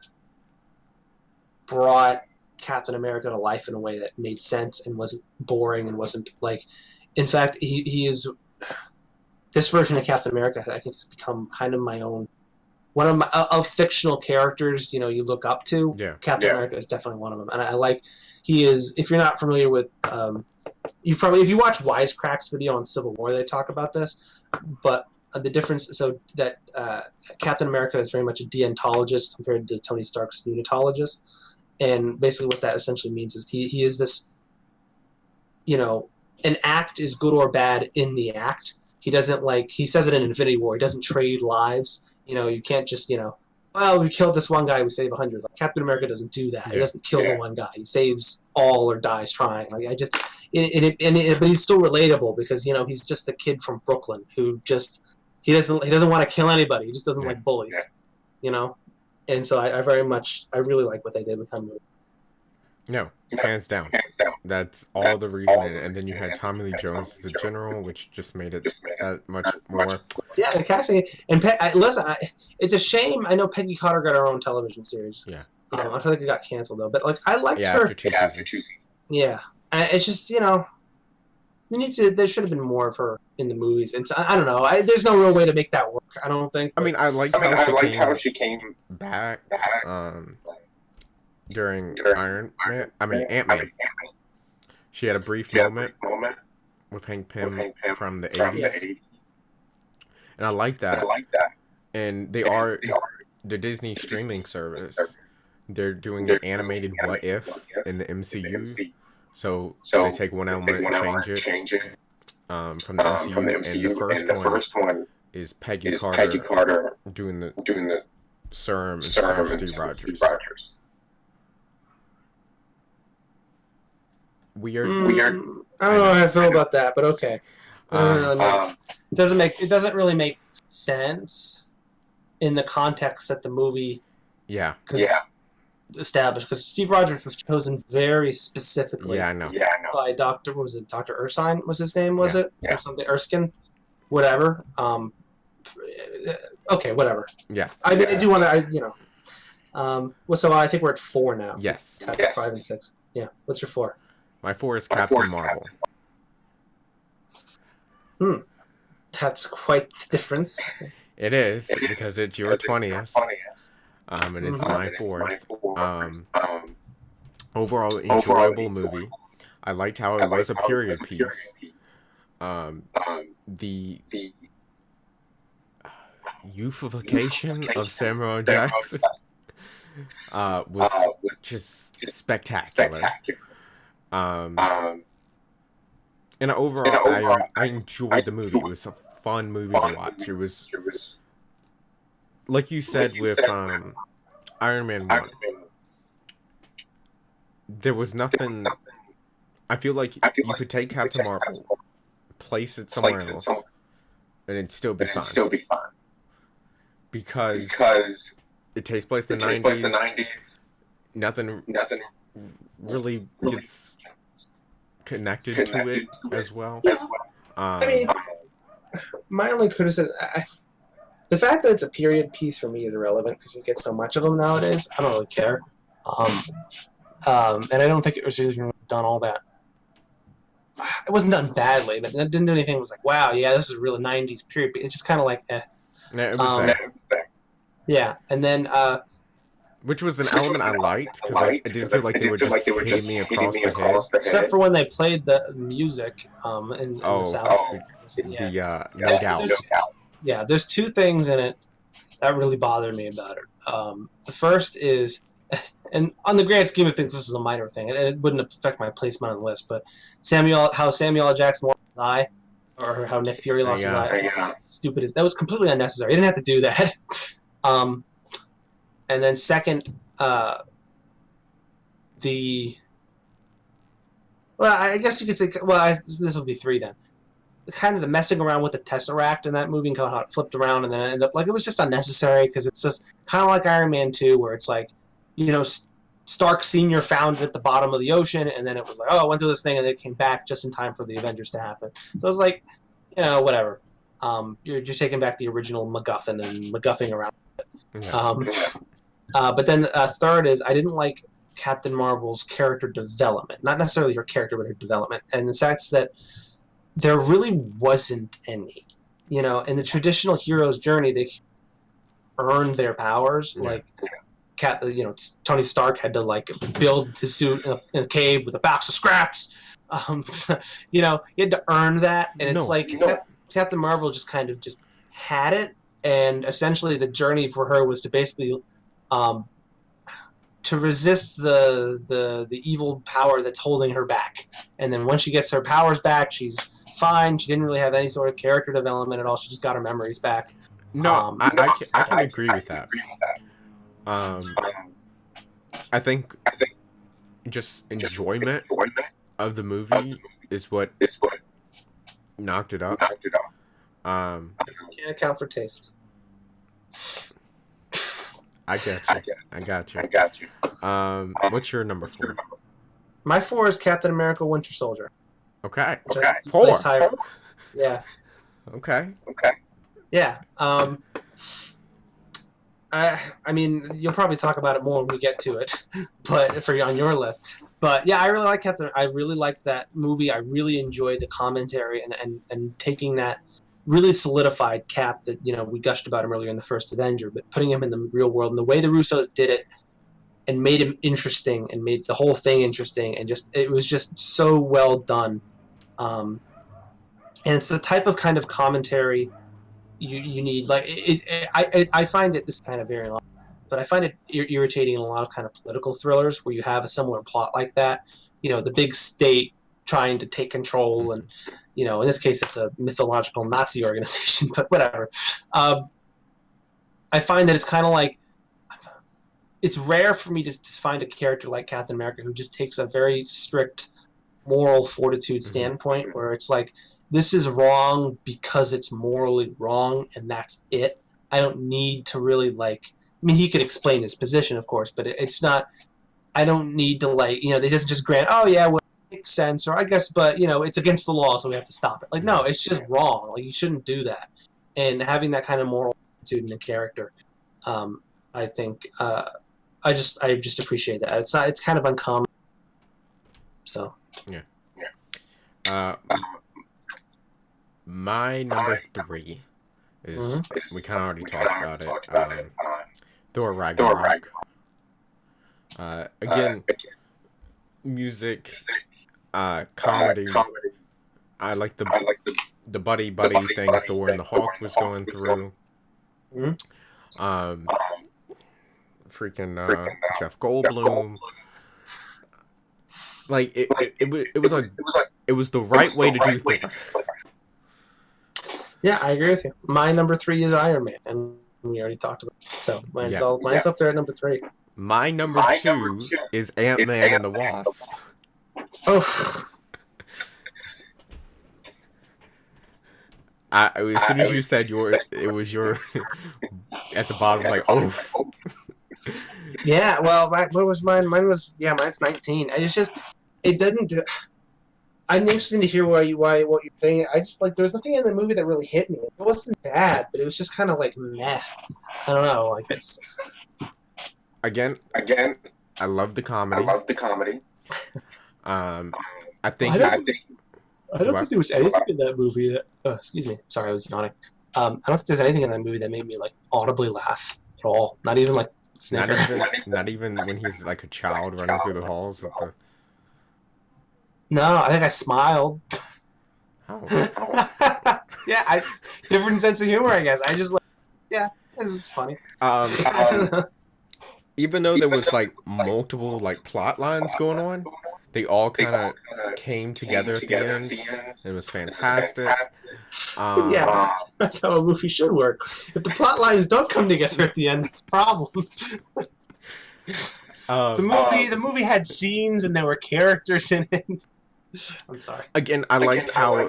brought Captain America to life in a way that made sense and wasn't boring and wasn't like. In fact, he is. This version of Captain America, I think, has become kind of my own. One of of fictional characters, you look up to. Yeah. Captain America is definitely one of them, and I like. He is. If you're not familiar with, if you watch Wisecrack's video on Civil War, they talk about this, but the difference. So that Captain America is very much a deontologist compared to Tony Stark's unitologist, and basically what that essentially means is he is this. An act is good or bad in the act. He doesn't he says it in Infinity War. He doesn't trade lives. You can't just well, we killed this one guy, we save 100. Like Captain America doesn't do that. He doesn't kill the one guy. He saves all or dies trying. Like but he's still relatable because he's just the kid from Brooklyn who just he doesn't want to kill anybody. He just doesn't like bullies. And so I really like what they did with him. No, hands down. That's all the reason. And then you had Tommy Lee Jones as the general, which just made it that much more. Yeah, the casting. And listen, it's a shame. I know Peggy Carter got her own television series. Yeah. I feel like it got canceled though, but I liked her. After 2 seasons. Yeah, it's just there should have been more of her in the movies. It's I don't know. There's no real way to make that work. I don't think. I mean, I liked how she came back. During Ant-Man. She had a brief moment with Hank Pym from the 80s. And I like that. And the Disney streaming service. They're doing an animated What If in the MCU. So they take one element and change it from the MCU. And the first one is Peggy Carter doing the serum instead of Steve Rogers. Weird. I don't know how I feel about that, but okay. It doesn't really make sense in the context that the movie. Established because Steve Rogers was chosen very specifically. Yeah, I know. By Dr. Erskine was his name? Was it or something? Erskine, whatever. Okay, whatever. Yeah. I do want to. Well, so I think we're at 4 now. Yes. 5 and 6. Yeah. What's your 4? My 4 is Captain Marvel. That's quite the difference. It is because it's your 20th. And it's my 4th. Overall enjoyable movie. I liked how it was a period piece. The youthification of Samuel Jackson was just spectacular. And overall, I enjoyed the movie. It was a fun movie to watch. It was, like you said with Iron Man 1, there was nothing. I feel like you could take Captain Marvel, place it somewhere else, and it'd still be fine. Because it takes place in the 90s. Nothing really gets connected to it as well. I mean, my only criticism, the fact that it's a period piece for me is irrelevant because we get so much of them nowadays. I don't really care. And I don't think it was even done all that. It wasn't done badly, but it didn't do anything. It was like, wow, yeah, this is a real 90s period. It's just kind of like, eh. Yeah, it was there. Yeah, and then... which was an element I liked, because I didn't feel like they were just hitting me across the head. Except for when they played the music in the sound. No doubt. Yeah, there's 2 things in it that really bothered me about it. The first is, and on the grand scheme of things, this is a minor thing, and it wouldn't affect my placement on the list. But how Samuel L. Jackson lost his eye, or how Nick Fury lost his eye, stupid. That was completely unnecessary. He didn't have to do that. And then second, I guess you could say, this will be three then. Kind of the messing around with the Tesseract in that movie and how it flipped around and then it ended up like it was just unnecessary because it's just kind of like Iron Man 2 where it's like, Stark Sr. found it at the bottom of the ocean and then it was like, oh, it went through this thing and then it came back just in time for the Avengers to happen. So it was like, whatever. You're taking back the original MacGuffin and MacGuffing around it. Yeah. But then third is I didn't like Captain Marvel's character development. Not necessarily her character, but her development. And the sense that there really wasn't any. In the traditional hero's journey, they earned their powers. Yeah. Tony Stark had to like build his suit in a cave with a box of scraps. He had to earn that, and it's Captain Marvel just kind of just had it, and essentially the journey for her was to basically to resist the evil power that's holding her back, and then once she gets her powers back, she's fine. She didn't really have any sort of character development at all. She just got her memories back. No, I can agree with that. I think just enjoyment of the movie is what knocked it up. Can't account for taste. I got you. What's your number 4? My 4 is Captain America: Winter Soldier. Okay. 4. Yeah. Okay. Yeah. I mean, you'll probably talk about it more when we get to it, but on your list. But yeah, I really like Captain. I really liked that movie. I really enjoyed the commentary and taking that really solidified Cap that we gushed about him earlier in the first Avenger, but putting him in the real world and the way the Russos did it and made him interesting and made the whole thing interesting and it was just so well done. And it's the type of kind of commentary you need. Like I find it this kind of very long, but I find it irritating in a lot of kind of political thrillers where you have a similar plot like that. The big state trying to take control, and in this case it's a mythological Nazi organization, but whatever. I find that it's kind of like it's rare for me to find a character like Captain America who just takes a very strict moral fortitude standpoint where it's like, this is wrong because it's morally wrong, and that's it. I don't need to really he could explain his position, of course, but it's not, I don't need to they doesn't just grant, oh yeah, well, it makes sense, or I guess, but it's against the law, so we have to stop it. No, it's just wrong. You shouldn't do that. And having that kind of moral fortitude in the character, I think, I just appreciate that. It's kind of uncommon. So. Yeah. My number 3 is we kind of already talked about it. Thor Ragnarok. Again, music, comedy. I like the buddy thing Thor and the Hulk was going through. Freaking Jeff Goldblum. It was the right way to do things. Yeah, I agree with you. My number 3 is Iron Man, and we already talked about it. So mine's up there at number 3. My number 2 is Ant-Man and the Wasp. Oh. As soon as you said it was your at the bottom, like, oh. Yeah, well, what was mine? Mine's 19. It didn't. I'm interested to hear what you're saying. I just there was nothing in the movie that really hit me. It wasn't bad, but it was just kind of meh. I don't know. Again, I love the comedy. I think. I don't think there was anything in that movie that. Excuse me. Sorry, I was yawning. I don't think there's anything in that movie that made me audibly laugh at all. Not even Not even when he's a child running through the halls. No, I think I smiled. Oh. Yeah, different sense of humor, I guess. I just This is funny. Um, even though there was like multiple like plot lines going on, they all kind of came together at the end. It was fantastic. Well, yeah, Um, that's how a movie should work. If the plot lines don't come together at the end, that's a problem. um, The movie had scenes and there were characters in it. I'm sorry. again, I liked how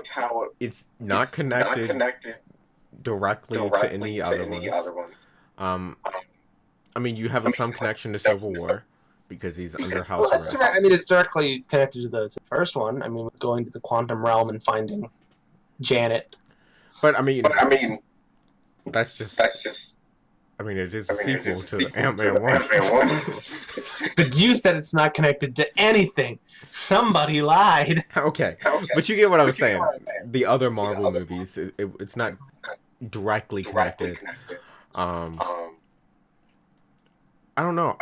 it's not connected directly to any other ones. Um, I mean, you have some connection to Civil War because he's under house Well, that's arrest. direct. I mean, it's directly connected to the first one. I mean, with going to the quantum realm and finding Janet. But I mean, that's just. I mean, it is a sequel to Ant-Man 1. But you said it's not connected to anything. Somebody lied. Okay, but you get what I was saying. The other Marvel movies, it's not directly connected. I don't know.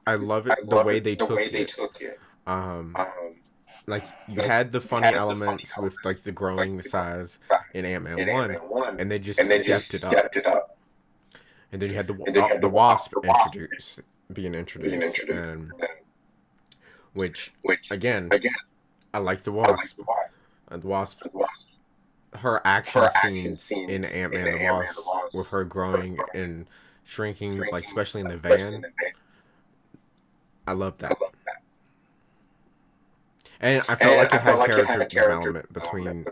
I love it the way they took it. Like you had the funny elements with like the growing size in Ant-Man 1, and they just stepped it up. And then you had the Wasp being introduced, and which again, I like the Wasp. And the Wasp, her action scenes in Ant-Man and the Wasp, with her growing and shrinking, like especially in the van, I love that. And I felt like it had character development between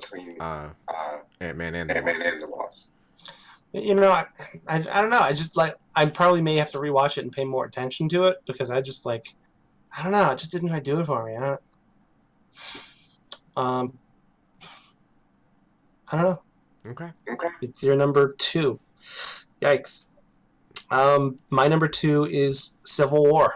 Ant-Man and the Wasp. You know, I don't know. I just like I probably may have to rewatch it and pay more attention to it because I just like I don't know. It just didn't quite do it for me. I don't know. Okay. It's your number 2. Yikes. My number 2 is Civil War.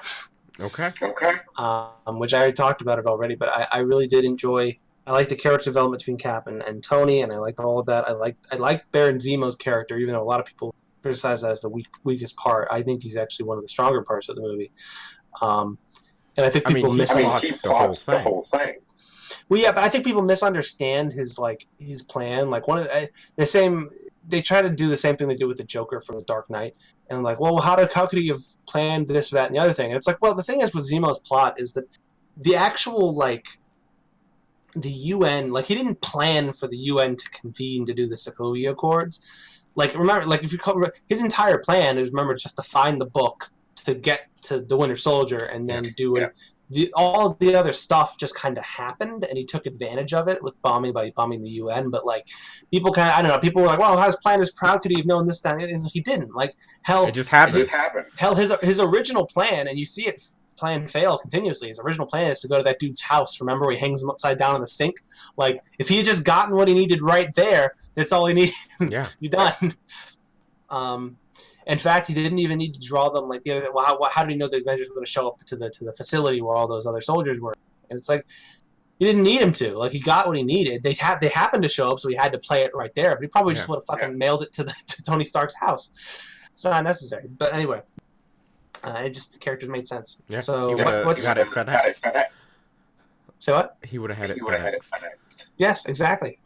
Okay. Which I already talked about it already, but I really did enjoy. I like the character development between Cap and Tony, and I liked all of that. I like Baron Zemo's character, even though a lot of people criticize that as the weakest part. I think he's actually one of the stronger parts of the movie. And I think people plots the whole thing. Well, yeah, but I think people misunderstand his plan. Like they try to do the same thing they did with the Joker from The Dark Knight, and like, well, how could he have planned this, that, and the other thing? And it's like, well, the thing is with Zemo's plot is that the actual the UN, like he didn't plan for the UN to convene to do the Sokovia Accords. Like remember, like if you cover his entire plan is just to find the book to get to the Winter Soldier and then do it. All of the other stuff just kind of happened, and he took advantage of it with bombing the UN. But like people I don't know, people were like, "Well, his plan is proud. Could he have known this? That he didn't." Like hell, it just happened. Hell, his original plan, and you see it plan fail continuously. His original plan is to go to that dude's house. Remember, where he hangs him upside down in the sink. Like if he had just gotten what he needed right there, that's all he needed. Yeah, you're done. In fact, he didn't even need to draw them like the other. Well, how did he know the Avengers were going to show up to the facility where all those other soldiers were? And it's like he didn't need him to. Like he got what he needed. They happened to show up, so he had to play it right there. But he probably just would have fucking mailed it to Tony Stark's house. It's not necessary. But anyway, the characters made sense. Yeah. So what's got it FedEx? Say what? He would have had it FedEx. Yes, exactly.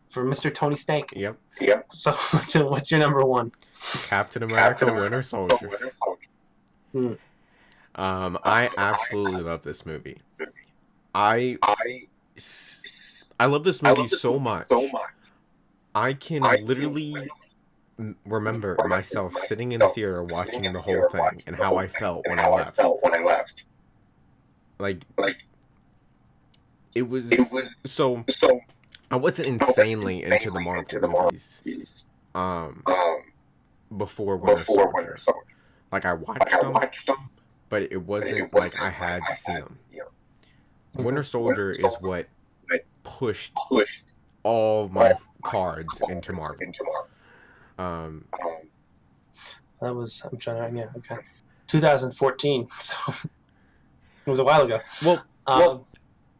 For Mr. Tony Stank. Yep. So what's your number 1? Captain America Winter Soldier. I absolutely love this movie. I love this movie so much. I can literally remember myself sitting in the theater watching the whole thing and how I felt when I left. Like it was so I wasn't insanely into the Marvel movies. Before Winter Soldier. Like I watched them, but it wasn't like I had to see them. Winter Soldier is what pushed all my cards into Marvel. That was 2014, so it was a while ago. Well,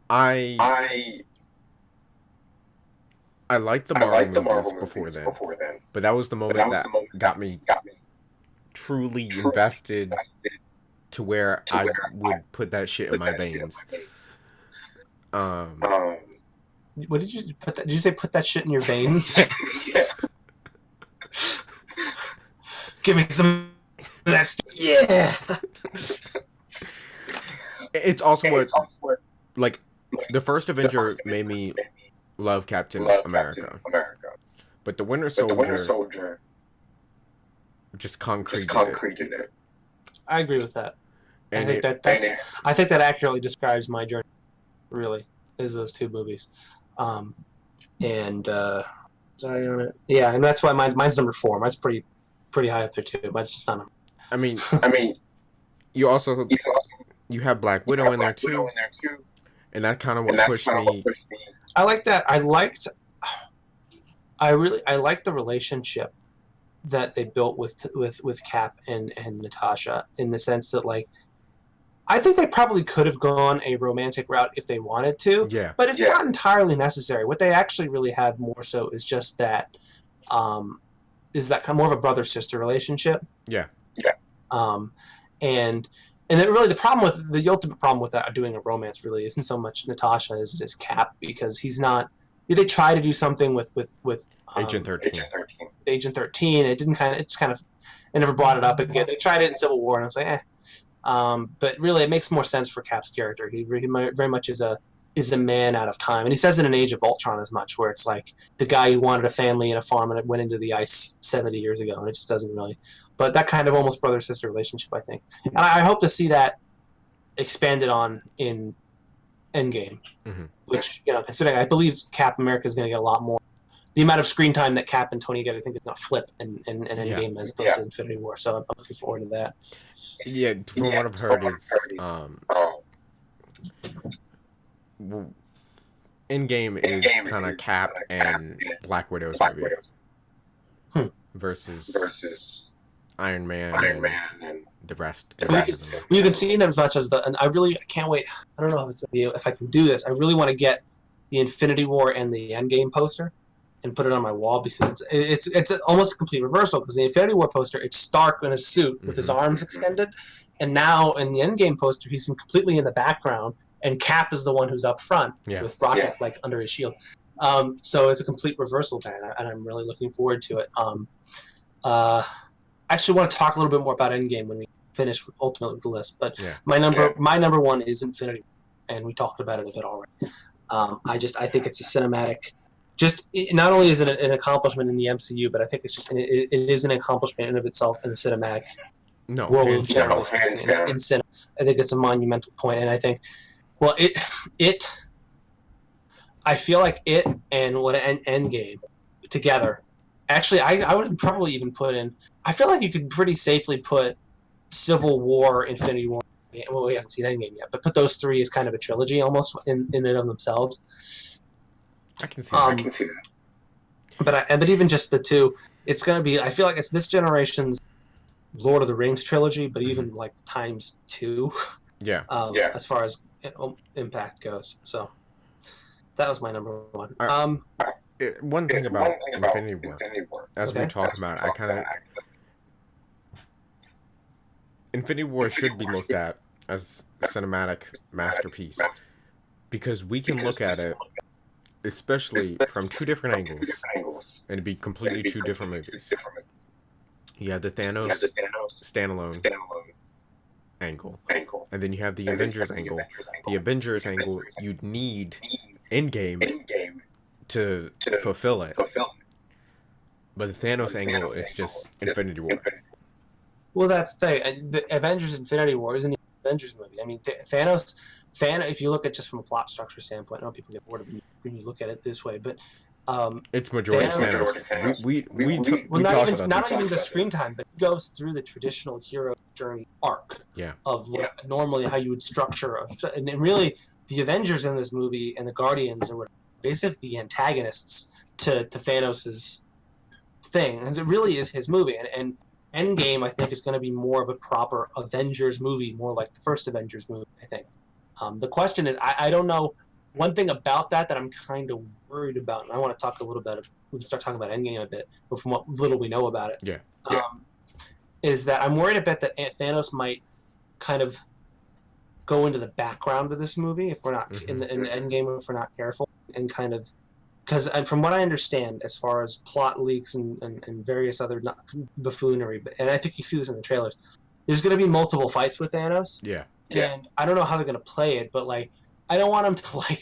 I liked the Marvel movies before then, but that was the moment that got me truly invested to where I would put that shit in my veins. What did you put that? Did you say put that shit in your veins? Give me some of that yeah. It's also what, like, the first Avenger made me love Captain America, but the Winter Soldier just concreted it. I agree with that. And I think that accurately describes my journey. Really, is those two movies, and yeah, and that's why mine's number 4. Mine's pretty high up there too. Mine's just not. I mean, you also you have Black Widow in there too, and that kind of what pushed me. I like that. I liked the relationship that they built with Cap and Natasha, in the sense that, like, I think they probably could have gone a romantic route if they wanted to, Yeah. but it's not entirely necessary. What they actually really have more so is just that, is that kind of more of a brother-sister relationship. Yeah. And then really the ultimate problem with that, doing a romance, really isn't so much Natasha as it is Cap, because he's not. They try to do something with Agent 13. Agent 13. It never brought it up again. They tried it in Civil War, and I was like, eh. But really, it makes more sense for Cap's character. He very much is a man out of time, and he says it in Age of Ultron as much, where it's like the guy who wanted a family and a farm and it went into the ice 70 years ago, and it just doesn't really. But that kind of almost brother-sister relationship, I think, and I hope to see that expanded on in Endgame, which, considering I believe Cap America is going to get a lot more. The amount of screen time that Cap and Tony get, I think, is going to flip in Endgame as opposed to Infinity War. So I'm looking forward to that. Yeah, from what I've heard, it's Endgame is kind of Cap and Black Widow's movie versus Iron Man and the rest. You can see them as much as and I can't wait. I don't know if I can do this. I really want to get the Infinity War and the Endgame poster and put it on my wall, because it's almost a complete reversal, because the Infinity War poster, it's Stark in a suit with his arms extended, and now in the Endgame poster, he's completely in the background, and Cap is the one who's up front with Rocket like under his shield. So it's a complete reversal there, and I'm really looking forward to it. I actually want to talk a little bit more about Endgame when we finish ultimately with the list, but my number 1 is Infinity War, and we talked about it a bit already. I think it's a cinematic. Not only is it an accomplishment in the MCU, but I think it is an accomplishment in of itself in the cinematic world in general. In cinema, I think it's a monumental point, and I think, well, I feel like it and Endgame together. Actually, I would probably even put in. I feel like you could pretty safely put Civil War, Infinity War. Well, we haven't seen Endgame yet, but put those 3 as kind of a trilogy almost in and of themselves. I can see that. But even just the 2, it's going to be. I feel like it's this generation's Lord of the Rings trilogy, but even like times 2. Yeah. As far as impact goes, so that was my number 1. One thing about Infinity War, as we talk about, Infinity War should be looked at as a cinematic masterpiece, because we can look at it, especially from 2 different angles, and it'd be completely 2 different movies. You have the Thanos standalone angle, and then you have the Avengers angle. The Avengers angle, you'd need Endgame to fulfill it, but the Thanos angle is just Infinity War. Well, that's the thing. The Avengers Infinity War isn't even an Avengers movie. I mean, Thanos, if you look at just from a plot structure standpoint, I know people get bored of it when you look at it this way, but it's majority Thanos. We talked about not even just screen time, but it goes through the traditional hero journey arc of normally how you would structure and really the Avengers in this movie and the Guardians are basically the antagonists to Thanos's thing, and it really is his movie. And Endgame, I think, is going to be more of a proper Avengers movie, more like the first Avengers movie, I think. The question is, I don't know. One thing about that I'm kind of worried about, and I want to talk a little bit. We can start talking about Endgame a bit, but from what little we know about it, is that I'm worried a bit that Thanos might kind of go into the background of this movie if we're not in the Endgame, if we're not careful, and kind of because from what I understand, as far as plot leaks and various other buffoonery, and I think you see this in the trailers, there's going to be multiple fights with Thanos. Yeah. And I don't know how they're going to play it, but like, I don't want him to like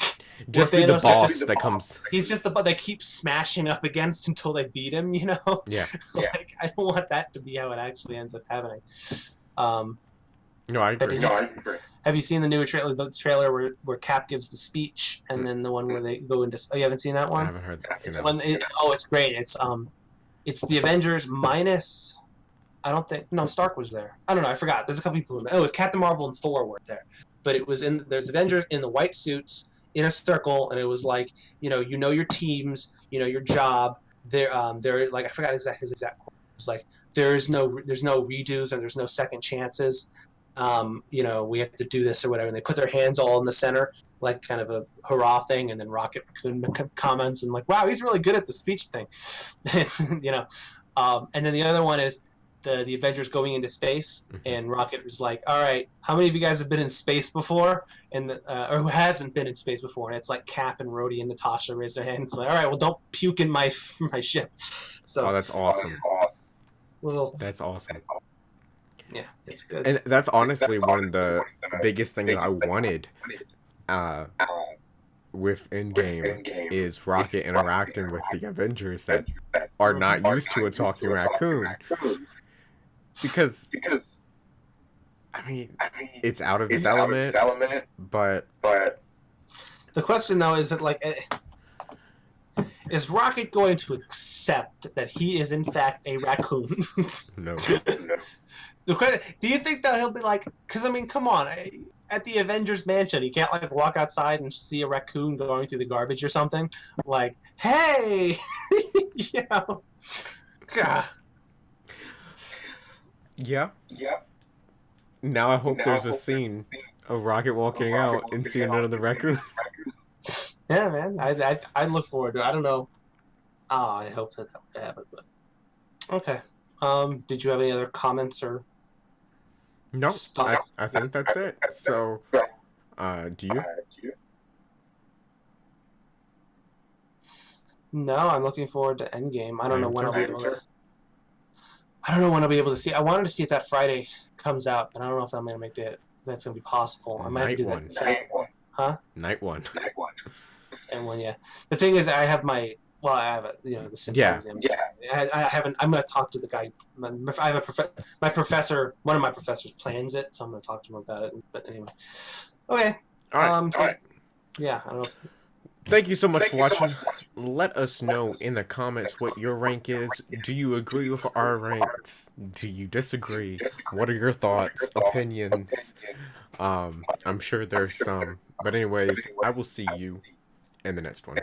just be the boss that comes. He's just the butt they keep smashing up against until they beat him. You know? Yeah. Like, I don't want that to be how it actually ends up happening. No, I agree. Have you seen the new trailer? The trailer where Cap gives the speech, and then the one where they go into. Oh, you haven't seen that one? I haven't heard that. It's great. It's the Avengers minus. I don't think Stark was there. I don't know. I forgot. There's a couple people. It was Captain Marvel and Thor were there, but it was there's Avengers in the white suits in a circle, and it was like you know your teams, your job. They're like I forgot his exact quote. It was like there's no redos and there's no second chances. We have to do this or whatever. And they put their hands all in the center, like kind of a hurrah thing, and then Rocket Raccoon comments and like, wow, he's really good at the speech thing, and then the other one is the Avengers going into space, and Rocket was like, all right, how many of you guys have been in space before, and or who hasn't been in space before? And it's like Cap and Rhodey and Natasha raise their hands, like, all right, well, don't puke in my ship. So that's awesome. That's awesome. Yeah, it's good. And that's honestly one of the biggest things I wanted with Endgame is Rocket interacting with the Avengers that are not used to a talking raccoon. Because I mean, it's out of its element, but the question though is that like, is Rocket going to accept that he is in fact a raccoon? No. Do you think that he'll be like? Because I mean, come on, at the Avengers mansion, he can't like walk outside and see a raccoon going through the garbage or something. Like, hey, God. Yeah. Now I hope there's a scene of Rocket walking out and seeing another raccoon. Yeah, man, I look forward to it. I don't know. Oh, I hope that would happen. But okay. Did you have any other comments or? No, I think that's it. So, do you? No, I'm looking forward to Endgame. I don't know when I'll be able to. I don't know when I'll be able to see. I wanted to see if that Friday comes out, but I don't know if I'm gonna make that's gonna be possible. I might have to do that. Huh? Night one. And when the thing is, I have my. Well, I have the symposium. Yeah. I haven't. I'm gonna talk to the guy. I have my professor. One of my professors plans it, so I'm gonna talk to him about it. But anyway, okay. All right. Yeah. I don't know. Thank you so much for watching. Let us know in the comments what your rank is. Do you agree with our ranks? Do you disagree? What are your thoughts, opinions? I'm sure there's some. But anyways, I will see you in the next one.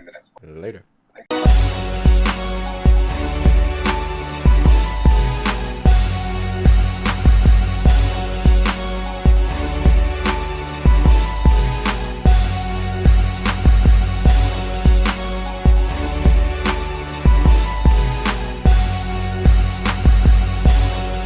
Later.